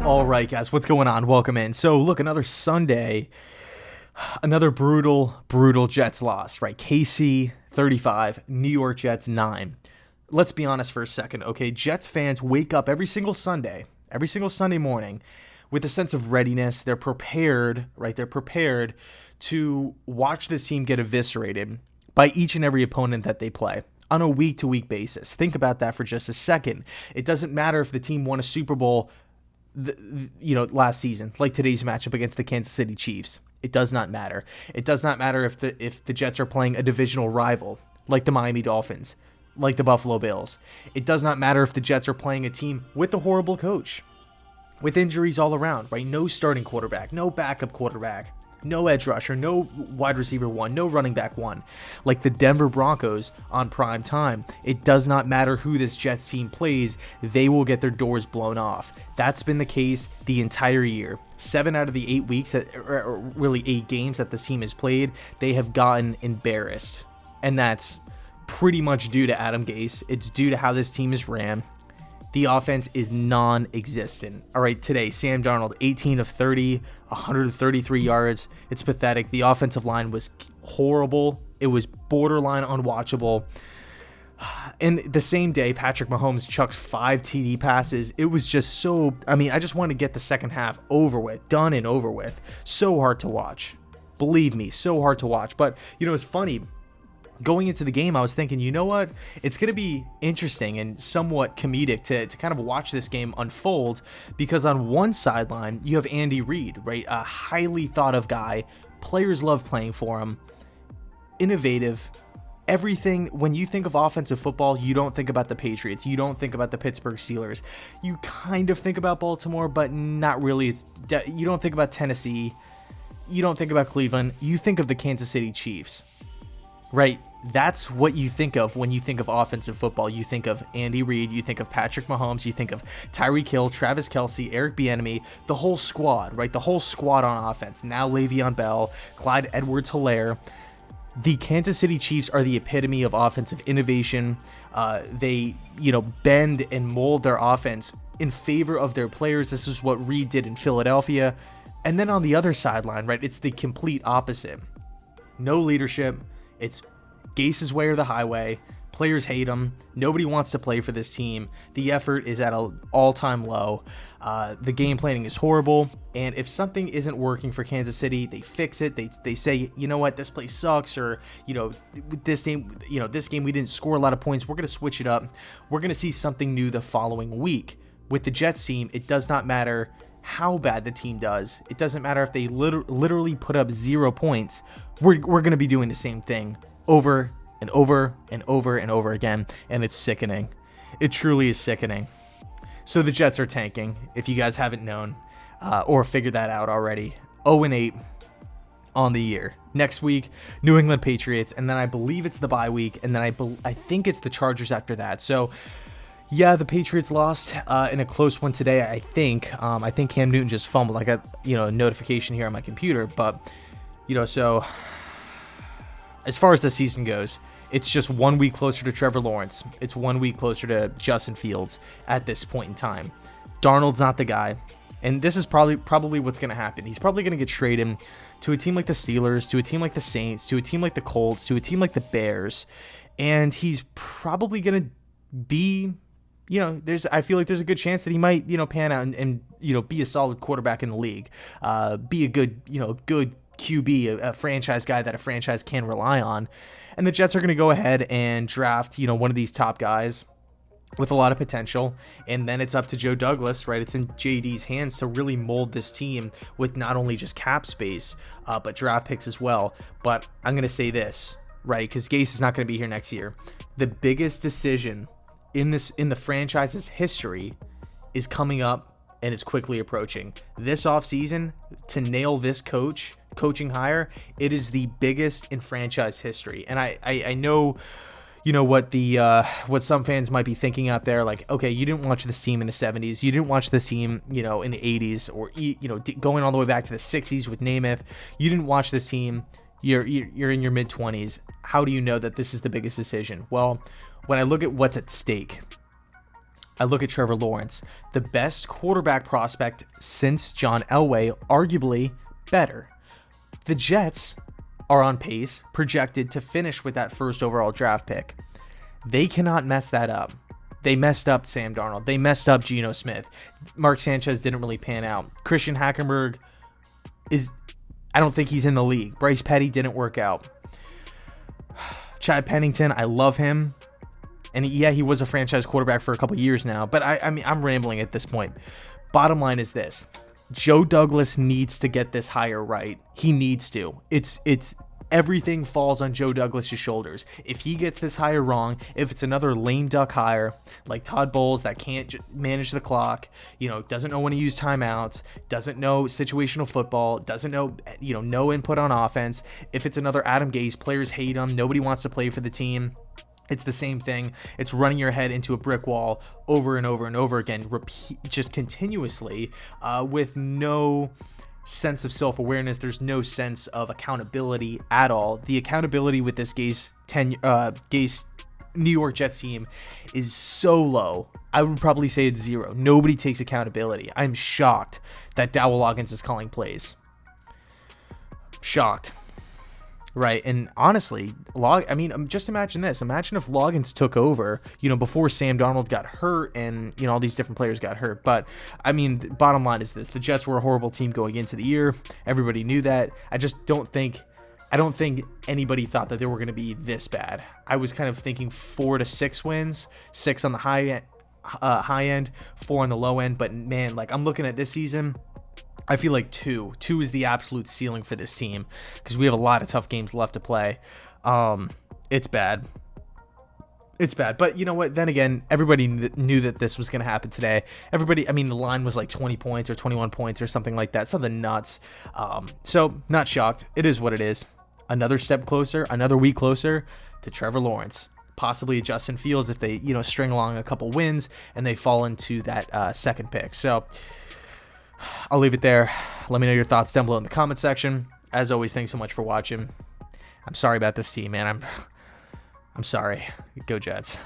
All right, guys, what's going on? Welcome in. So, look, another Sunday, another brutal Jets loss, right? KC 35, New York Jets 9. Let's be honest for a second, okay? Jets fans wake up every single Sunday morning with a sense of readiness. They're prepared, right? They're prepared to watch this team get eviscerated by each and every opponent that they play on a week-to-week basis. Think about that for just a second. It doesn't matter if the team won a Super Bowl last season, like today's matchup against the Kansas City Chiefs. It does not matter. It does not matter if the Jets are playing a divisional rival, like the Miami Dolphins, like the Buffalo Bills. It does not matter if the Jets are playing a team with a horrible coach, with injuries all around, right? No starting quarterback, no backup quarterback, no edge rusher, no wide receiver one, no running back one, like the Denver Broncos on prime time. It does not matter who this Jets team plays, they will get their doors blown off. That's been the case the entire year. 7 out of the 8 weeks, or really 8 games that this team has played, they have gotten embarrassed. And that's pretty much due to Adam Gase. It's due to how this team is ran. The offense is non-existent. All right, today, Sam Darnold, 18 of 30, 133 yards. It's pathetic. The offensive line was horrible. It was borderline unwatchable. And the same day, Patrick Mahomes chucked 5 TD passes. It was just so, I just wanted to get the second half over with, done and over with. So hard to watch. Believe me, so hard to watch. But, it's funny. Going into the game, I was thinking, you know what? It's going to be interesting and somewhat comedic to kind of watch this game unfold, because on one sideline, you have Andy Reid, right? A highly thought of guy. Players love playing for him. Innovative. Everything. When you think of offensive football, you don't think about the Patriots. You don't think about the Pittsburgh Steelers. You kind of think about Baltimore, but not really. You don't think about Tennessee. You don't think about Cleveland. You think of the Kansas City Chiefs. Right, that's what you think of when you think of offensive football. You think of Andy Reid, you think of Patrick Mahomes, you think of Tyreek Hill, Travis Kelce, Eric Bieniemy, the whole squad, right? The whole squad on offense. Now Le'Veon Bell, Clyde Edwards-Helaire. The Kansas City Chiefs are the epitome of offensive innovation. They, bend and mold their offense in favor of their players. This is what Reid did in Philadelphia. And then on the other sideline, right, it's the complete opposite. No leadership. It's Gase's way or the highway. Players hate him. Nobody wants to play for this team. The effort is at an all-time low. The game planning is horrible. And if something isn't working for Kansas City, they fix it. They say, you know what, this play sucks, or this game we didn't score a lot of points. We're gonna switch it up. We're gonna see something new the following week. With the Jets team, it does not matter how bad the team does. It doesn't matter if they literally put up 0 points. We're going to be doing the same thing over and over and over and over again, and it's sickening. It truly is sickening. So the Jets are tanking, if you guys haven't known or figured that out already. 0-8 on the year. Next week, New England Patriots, and then I believe it's the bye week, and then I think it's the Chargers after that. So yeah, the Patriots lost in a close one today, I think. I think Cam Newton just fumbled. I got, a notification here on my computer. But, so as far as the season goes, it's just 1 week closer to Trevor Lawrence. It's 1 week closer to Justin Fields at this point in time. Darnold's not the guy. And this is probably what's going to happen. He's probably going to get traded to a team like the Steelers, to a team like the Saints, to a team like the Colts, to a team like the Bears. And he's probably going to be... I feel like there's a good chance that he might, pan out and be a solid quarterback in the league, be a good QB, a franchise guy that a franchise can rely on. And the Jets are going to go ahead and draft, one of these top guys with a lot of potential. And then it's up to Joe Douglas, right? It's in JD's hands to really mold this team with not only just cap space, but draft picks as well. But I'm going to say this, right? Because Gase is not going to be here next year. The biggest decision in the franchise's history is coming up, and it's quickly approaching. This offseason, to nail this coaching hire, it is the biggest in franchise history. And I know, what some fans might be thinking out there, like, okay, you didn't watch this team in the 70s, you didn't watch this team, in the 80s, or going all the way back to the 60s with Namath. You didn't watch this team. You're in your mid 20s. How do you know that this is the biggest decision? Well, when I look at what's at stake, I look at Trevor Lawrence, the best quarterback prospect since John Elway, arguably better. The Jets are on pace, projected to finish with that first overall draft pick. They cannot mess that up. They messed up Sam Darnold. They messed up Geno Smith. Mark Sanchez didn't really pan out. Christian Hackenberg I don't think he's in the league. Bryce Petty didn't work out. Chad Pennington, I love him. And yeah, he was a franchise quarterback for a couple years now, but I mean, I'm rambling at this point. Bottom line is this. Joe Douglas needs to get this hire right. He needs to. It's everything falls on Joe Douglas's shoulders. If he gets this hire wrong, if it's another lame duck hire like Todd Bowles that can't manage the clock, doesn't know when to use timeouts, doesn't know situational football, doesn't know, no input on offense. If it's another Adam Gase, players hate him, nobody wants to play for the team. It's the same thing. It's running your head into a brick wall over and over and over again, just continuously, with no sense of self-awareness. There's no sense of accountability at all. The accountability with this Gase New York Jets team is so low. I would probably say it's zero. Nobody takes accountability. I'm shocked that Dowell Loggins is calling plays. Shocked. Right, and honestly, just imagine this. Imagine if Loggins took over, before Sam Darnold got hurt and, all these different players got hurt. But, the bottom line is this. The Jets were a horrible team going into the year. Everybody knew that. I don't think anybody thought that they were going to be this bad. I was kind of thinking 4 to 6 wins, 6 on the high end, 4 on the low end. But, man, I'm looking at this season, I feel like 2 is the absolute ceiling for this team because we have a lot of tough games left to play. It's bad. But you know what? Then again, everybody knew that this was going to happen today. The line was like 20 points or 21 points or something like that. Something nuts. So not shocked. It is what it is. Another step closer, another week closer to Trevor Lawrence. Possibly Justin Fields if they, string along a couple wins and they fall into that second pick. So I'll leave it there. Let me know your thoughts down below in the comment section. As always, thanks so much for watching. I'm sorry about this team, man. I'm sorry. Go Jets.